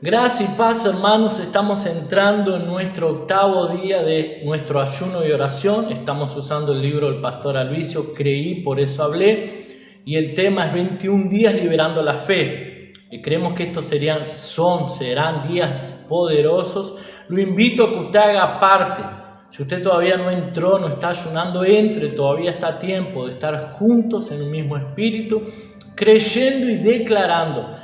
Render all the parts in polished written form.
Gracia y paz, hermanos. Estamos entrando en nuestro octavo día de nuestro ayuno y oración. Estamos usando el libro del pastor Aloisio, Creí, por eso hablé. Y el tema es 21 días liberando la fe. Y creemos que estos serán días poderosos. Lo invito a que usted haga parte. Si usted todavía no entró, no está ayunando, entre. Todavía está a tiempo de estar juntos en un mismo espíritu, creyendo y declarando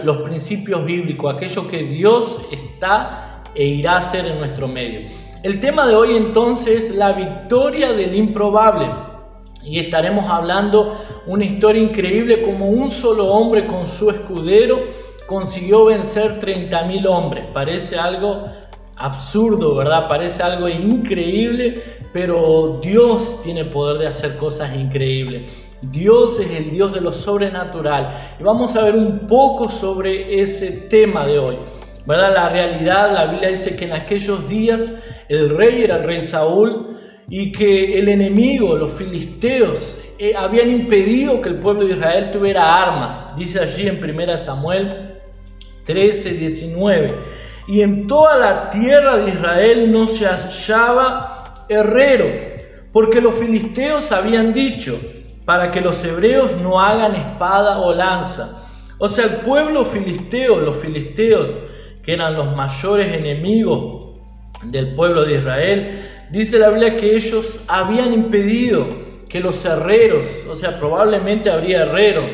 los principios bíblicos, aquello que Dios está e irá a hacer en nuestro medio. El tema de hoy entonces es la victoria del improbable, y estaremos hablando una historia increíble, como un solo hombre con su escudero consiguió vencer 30.000 hombres. Parece algo absurdo, ¿verdad? Parece algo increíble, pero Dios tiene poder de hacer cosas increíbles. Dios es el Dios de lo sobrenatural, y vamos a ver un poco sobre ese tema de hoy, ¿verdad? La realidad, la Biblia dice que en aquellos días el rey era el rey Saúl, y que el enemigo, los filisteos, habían impedido que el pueblo de Israel tuviera armas. Dice allí en 1 Samuel 13:19, y en toda la tierra de Israel no se hallaba herrero, porque los filisteos habían dicho: para que los hebreos no hagan espada o lanza. O sea, el pueblo filisteo, los filisteos, que eran los mayores enemigos del pueblo de Israel, dice la Biblia que ellos habían impedido que los herreros, o sea, probablemente habría herrero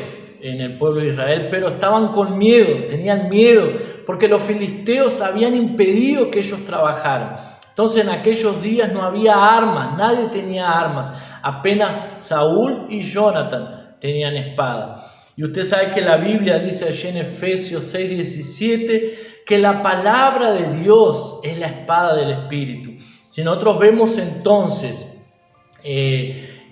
en el pueblo de Israel, pero estaban con miedo, tenían miedo, porque los filisteos habían impedido que ellos trabajaran. Entonces en aquellos días no había armas, nadie tenía armas, apenas Saúl y Jonathan tenían espada. Y usted sabe que la Biblia dice allí en Efesios 6:17 que la palabra de Dios es la espada del Espíritu. Si nosotros vemos entonces,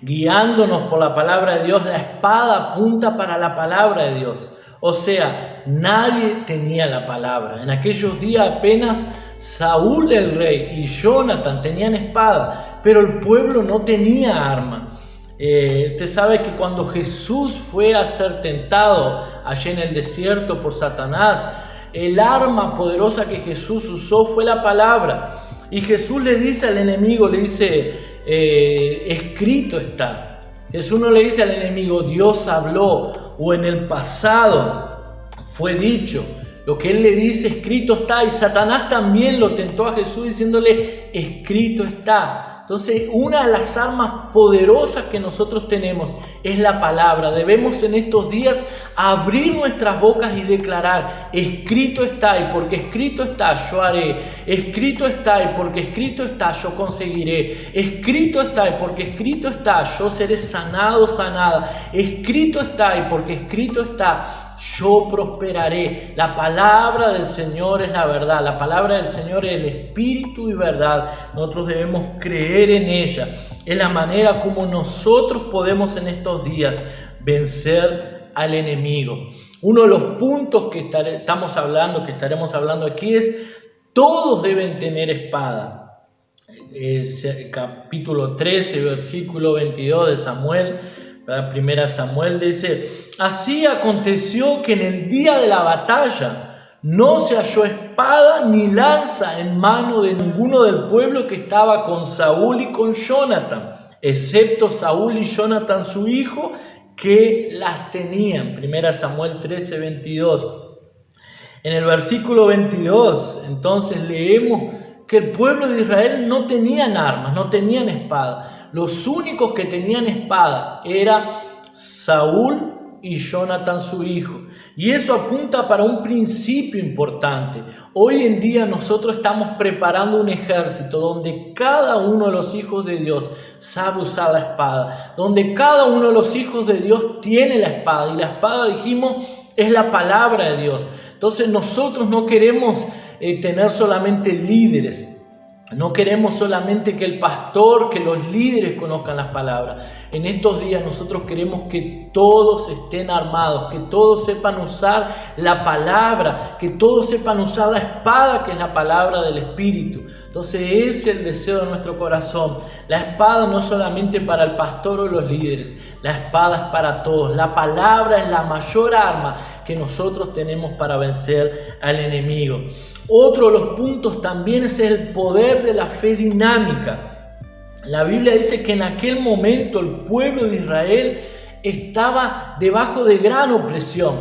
guiándonos por la palabra de Dios, la espada apunta para la palabra de Dios. O sea, nadie tenía la palabra. En aquellos días apenas Saúl el rey y Jonathan tenían espada, pero el pueblo no tenía arma. Usted sabe que cuando Jesús fue a ser tentado allí en el desierto por Satanás, el arma poderosa que Jesús usó fue la palabra. Y Jesús le dice al enemigo, le dice, escrito está. Jesús no le dice al enemigo, Dios habló, o en el pasado fue dicho. Lo que él le dice, escrito está. Y Satanás también lo tentó a Jesús diciéndole, escrito está. Entonces, una de las armas poderosas que nosotros tenemos es la palabra. Debemos en estos días abrir nuestras bocas y declarar, escrito está, y porque escrito está yo haré. Escrito está, y porque escrito está yo conseguiré. Escrito está, y porque escrito está yo seré sanado, sanada. Escrito está, y porque escrito está yo prosperaré. La palabra del Señor es la verdad. La palabra del Señor es el espíritu y verdad. Nosotros debemos creer en ella. Es la manera como nosotros podemos en estos días vencer al enemigo. Uno de los puntos que estaremos hablando aquí es: todos deben tener espada. Capítulo 13, versículo 22 de Samuel, Primera Samuel, dice: así aconteció que en el día de la batalla no se halló espada ni lanza en mano de ninguno del pueblo que estaba con Saúl y con Jonathan, excepto Saúl y Jonathan su hijo, que las tenían. Primera Samuel 13:22. En el versículo 22, entonces leemos que el pueblo de Israel no tenían armas, no tenían espada. Los únicos que tenían espada eran Saúl y Jonathan su hijo. Y eso apunta para un principio importante. Hoy en día nosotros estamos preparando un ejército donde cada uno de los hijos de Dios sabe usar la espada, donde cada uno de los hijos de Dios tiene la espada, y la espada, dijimos, es la palabra de Dios. Entonces nosotros no queremos tener solamente líderes. No queremos solamente que el pastor, que los líderes conozcan las palabras. En estos días nosotros queremos que todos estén armados, que todos sepan usar la palabra, que todos sepan usar la espada que es la palabra del Espíritu. Entonces ese es el deseo de nuestro corazón. La espada no es solamente para el pastor o los líderes, la espada es para todos. La palabra es la mayor arma que nosotros tenemos para vencer al enemigo. Otro de los puntos también es el poder de la fe dinámica. La Biblia dice que en aquel momento el pueblo de Israel estaba debajo de gran opresión,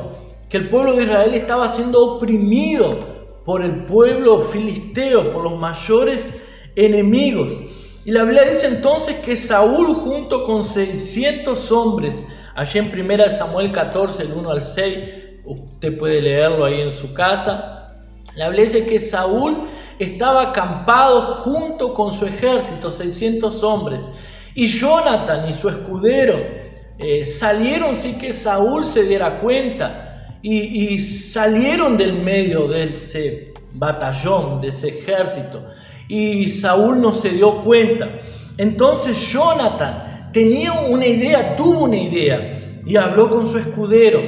que el pueblo de Israel estaba siendo oprimido por el pueblo filisteo, por los mayores enemigos. Y la Biblia dice entonces que Saúl junto con 600 hombres, allí en 1 Samuel 14, el 1 al 6, usted puede leerlo ahí en su casa. La Biblia dice que Saúl estaba acampado junto con su ejército, 600 hombres. Y Jonathan y su escudero salieron sin que Saúl se diera cuenta. Y salieron del medio de ese batallón, de ese ejército. Y Saúl no se dio cuenta. Entonces Jonathan tuvo una idea y habló con su escudero.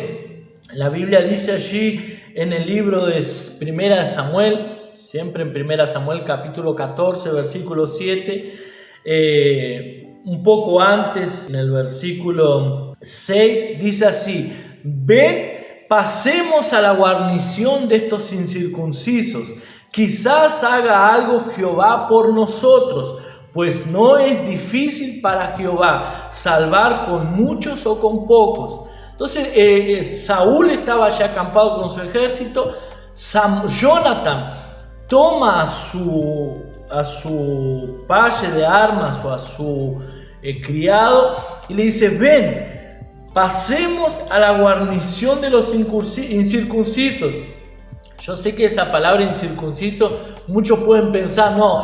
La Biblia dice allí en el libro de 1 Samuel, siempre en 1 Samuel capítulo 14, versículo 7, un poco antes, en el versículo 6, dice así: ven, pasemos a la guarnición de estos incircuncisos, quizás haga algo Jehová por nosotros, pues no es difícil para Jehová salvar con muchos o con pocos. Entonces Saúl estaba ya acampado con su ejército. Jonathan toma a su paje de armas o a su criado y le dice: ven, pasemos a la guarnición de los incircuncisos. Yo sé que esa palabra incircunciso, muchos pueden pensar, no,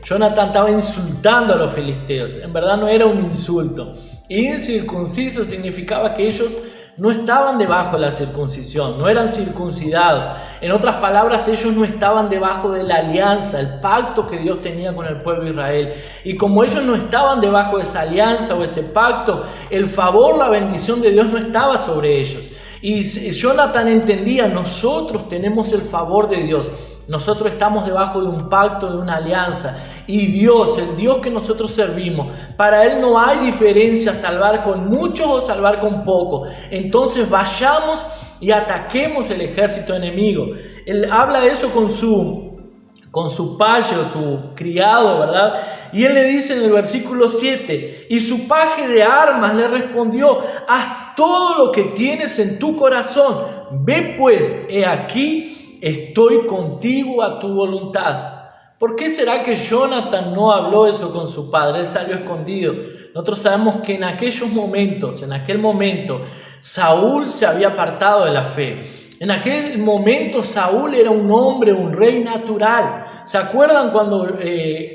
Jonathan estaba insultando a los filisteos. En verdad no era un insulto. Incircunciso significaba que ellos no estaban debajo de la circuncisión, no eran circuncidados. En otras palabras, ellos no estaban debajo de la alianza, el pacto que Dios tenía con el pueblo de Israel. Y como ellos no estaban debajo de esa alianza o ese pacto, el favor, la bendición de Dios no estaba sobre ellos. Y Jonathan entendía: nosotros tenemos el favor de Dios. Nosotros estamos debajo de un pacto, de una alianza. Y Dios, el Dios que nosotros servimos, para Él no hay diferencia pagar con muchos o salvar con pocos. Entonces vayamos y ataquemos el ejército enemigo. Él habla de eso con su paje, su criado, ¿verdad? Y él le dice en el versículo 7: y su paje de armas le respondió: haz todo lo que tienes en tu corazón. Ve pues, he aquí, estoy contigo a tu voluntad. ¿Por qué será que Jonathan no habló eso con su padre? Él salió escondido. Nosotros sabemos que en aquel momento, Saúl se había apartado de la fe. En aquel momento Saúl era un hombre, un rey natural. ¿Se acuerdan cuando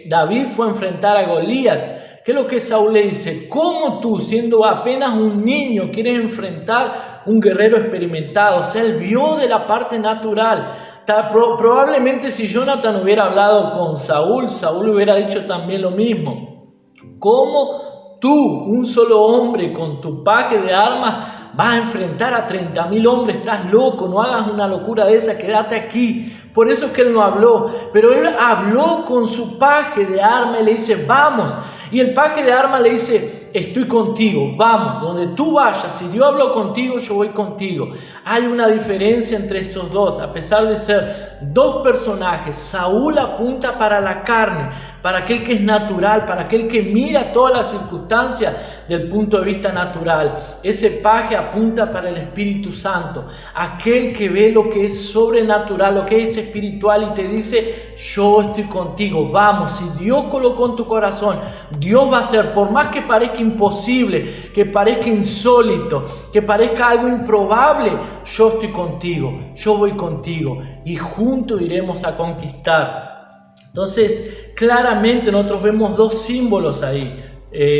David fue a enfrentar a Goliat? ¿Qué es lo que Saúl le dice? ¿Cómo tú, siendo apenas un niño, quieres enfrentar un guerrero experimentado? O sea, él vio de la parte natural. Probablemente si Jonathan hubiera hablado con Saúl, Saúl hubiera dicho también lo mismo. ¿Cómo tú, un solo hombre, con tu paje de armas, vas a enfrentar a 30,000 hombres? Estás loco, no hagas una locura de esa, quédate aquí. Por eso es que él no habló, pero él habló con su paje de armas y le dice: vamos. Y el paje de armas le dice: estoy contigo, vamos, donde tú vayas, si Dios habló contigo, yo voy contigo. Hay una diferencia entre esos dos, a pesar de ser dos personajes. Saúl apunta para la carne, para aquel que es natural, para aquel que mira todas las circunstancias del punto de vista natural. Ese paje apunta para el Espíritu Santo, aquel que ve lo que es sobrenatural, lo que es espiritual y te dice: yo estoy contigo, vamos. Si Dios colocó en tu corazón, Dios va a hacer, por más que parezca imposible, que parezca insólito, que parezca algo improbable, yo estoy contigo, yo voy contigo y juntos iremos a conquistar. Entonces, claramente nosotros vemos dos símbolos ahí.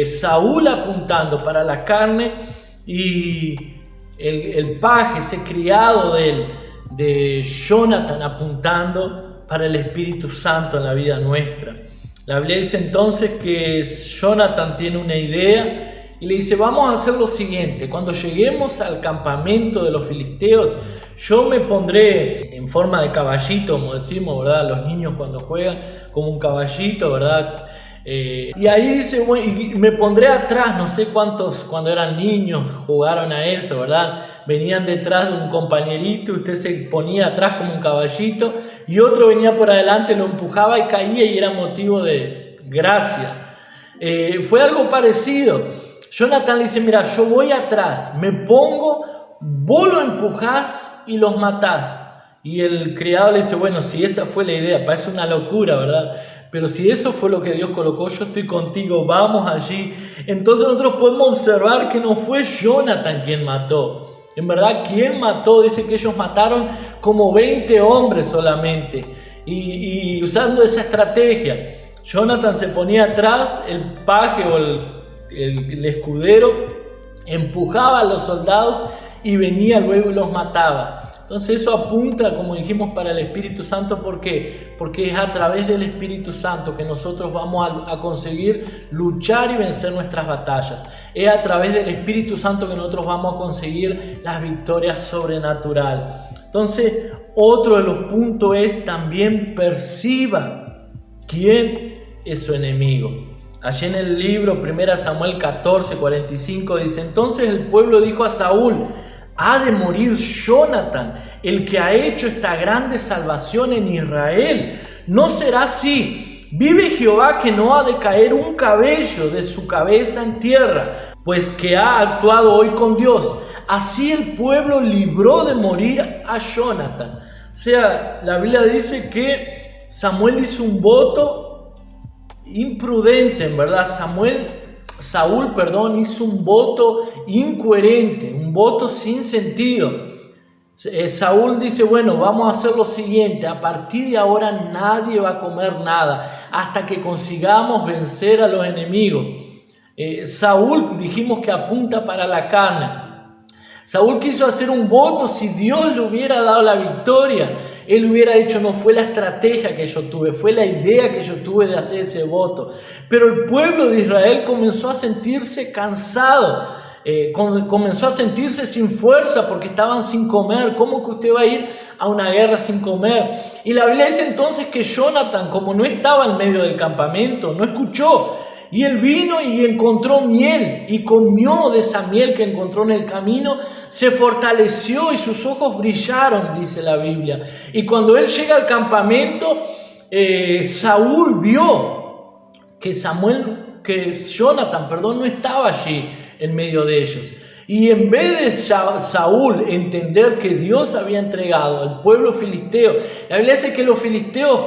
Saúl apuntando para la carne y el paje, ese criado de Jonathan, apuntando para el Espíritu Santo en la vida nuestra. La Biblia dice entonces que Jonathan tiene una idea y le dice, vamos a hacer lo siguiente, cuando lleguemos al campamento de los filisteos, yo me pondré en forma de caballito, como decimos, ¿verdad? Los niños cuando juegan, como un caballito, ¿verdad? Y ahí dice, bueno, y me pondré atrás, no sé cuántos cuando eran niños jugaron a eso, ¿verdad? Venían detrás de un compañerito, usted se ponía atrás como un caballito y otro venía por adelante, lo empujaba y caía y era motivo de gracia. Fue algo parecido. Jonathan le dice, mira, yo voy atrás, me pongo, vos lo empujás y los matás. Y el criado le dice, bueno, si esa fue la idea, parece una locura, ¿verdad? Pero si eso fue lo que Dios colocó, yo estoy contigo, vamos allí. Entonces nosotros podemos observar que no fue Jonathan quien mató. En verdad, ¿quién mató? Dice que ellos mataron como 20 hombres solamente. Y usando esa estrategia, Jonathan se ponía atrás, el paje o el escudero empujaba a los soldados y venía luego y los mataba. Entonces eso apunta, como dijimos, para el Espíritu Santo. ¿Por qué? Porque es a través del Espíritu Santo que nosotros vamos a conseguir luchar y vencer nuestras batallas. Es a través del Espíritu Santo que nosotros vamos a conseguir las victorias sobrenaturales. Entonces, otro de los puntos es también perciba quién es su enemigo. Allí en el libro 1 Samuel 14:45 dice, entonces el pueblo dijo a Saúl, ha de morir Jonathan, el que ha hecho esta grande salvación en Israel. No será así. Vive Jehová que no ha de caer un cabello de su cabeza en tierra, pues que ha actuado hoy con Dios. Así el pueblo libró de morir a Jonathan. O sea, la Biblia dice que Samuel hizo un voto imprudente, en verdad. Saúl hizo un voto incoherente, un voto sin sentido. Saúl dice, bueno, vamos a hacer lo siguiente, a partir de ahora nadie va a comer nada hasta que consigamos vencer a los enemigos. Saúl dijimos que apunta para la carne. Saúl quiso hacer un voto, si Dios le hubiera dado la victoria, él hubiera dicho, no fue la estrategia que yo tuve, fue la idea que yo tuve de hacer ese voto. Pero el pueblo de Israel comenzó a sentirse cansado, comenzó a sentirse sin fuerza porque estaban sin comer. ¿Cómo que usted va a ir a una guerra sin comer? Y la Biblia dice entonces que Jonathan, como no estaba en medio del campamento, no escuchó. Y él vino y encontró miel y comió de esa miel que encontró en el camino, se fortaleció y sus ojos brillaron, dice la Biblia. Y cuando él llega al campamento, Saúl vio que Jonathan no estaba allí en medio de ellos. Y en vez de Saúl entender que Dios había entregado al pueblo filisteo, la Biblia dice que los filisteos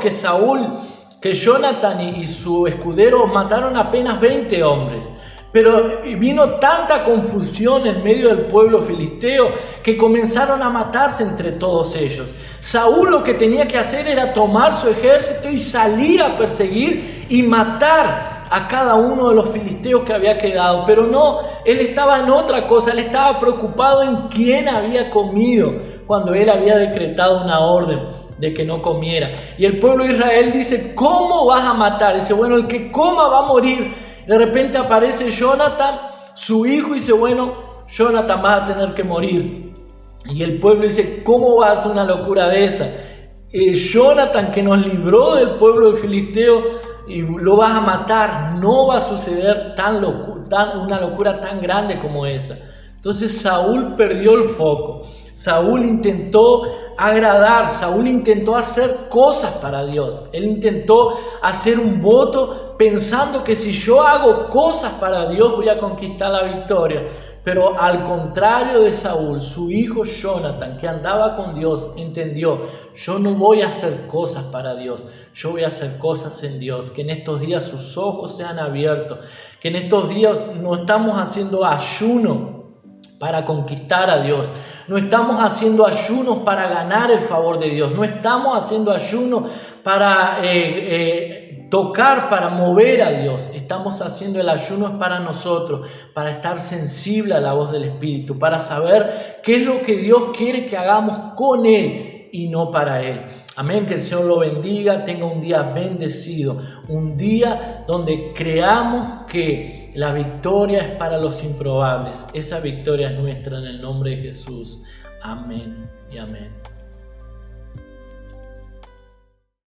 que Jonathan y su escudero mataron apenas 20 hombres. Pero vino tanta confusión en medio del pueblo filisteo que comenzaron a matarse entre todos ellos. Saúl lo que tenía que hacer era tomar su ejército y salir a perseguir y matar a cada uno de los filisteos que había quedado. Pero no, él estaba en otra cosa, él estaba preocupado en quién había comido cuando él había decretado una orden de que no comiera. Y el pueblo de Israel dice, ¿cómo vas a matar? Dice, bueno, el que coma va a morir. De repente aparece Jonathan, su hijo, y dice, bueno, Jonathan, vas a tener que morir. Y el pueblo dice, ¿cómo va a hacer una locura de esa? Jonathan, que nos libró del pueblo de Filisteo, y lo vas a matar. No va a suceder una locura tan grande como esa. Entonces Saúl perdió el foco. Saúl intentó agradar, Saúl intentó hacer cosas para Dios. Él intentó hacer un voto pensando que si yo hago cosas para Dios voy a conquistar la victoria. Pero al contrario de Saúl, su hijo Jonathan, que andaba con Dios, entendió, yo no voy a hacer cosas para Dios, yo voy a hacer cosas en Dios. Que en estos días sus ojos sean abiertos, que en estos días no estamos haciendo ayuno para conquistar a Dios, no estamos haciendo ayunos para ganar el favor de Dios, no estamos haciendo ayunos para tocar, para mover a Dios. Estamos haciendo el ayuno para nosotros, para estar sensible a la voz del Espíritu, para saber qué es lo que Dios quiere que hagamos con Él y no para Él. Amén, que el Señor lo bendiga, tenga un día bendecido, un día donde creamos que la victoria es para los improbables. Esa victoria es nuestra en el nombre de Jesús. Amén y amén.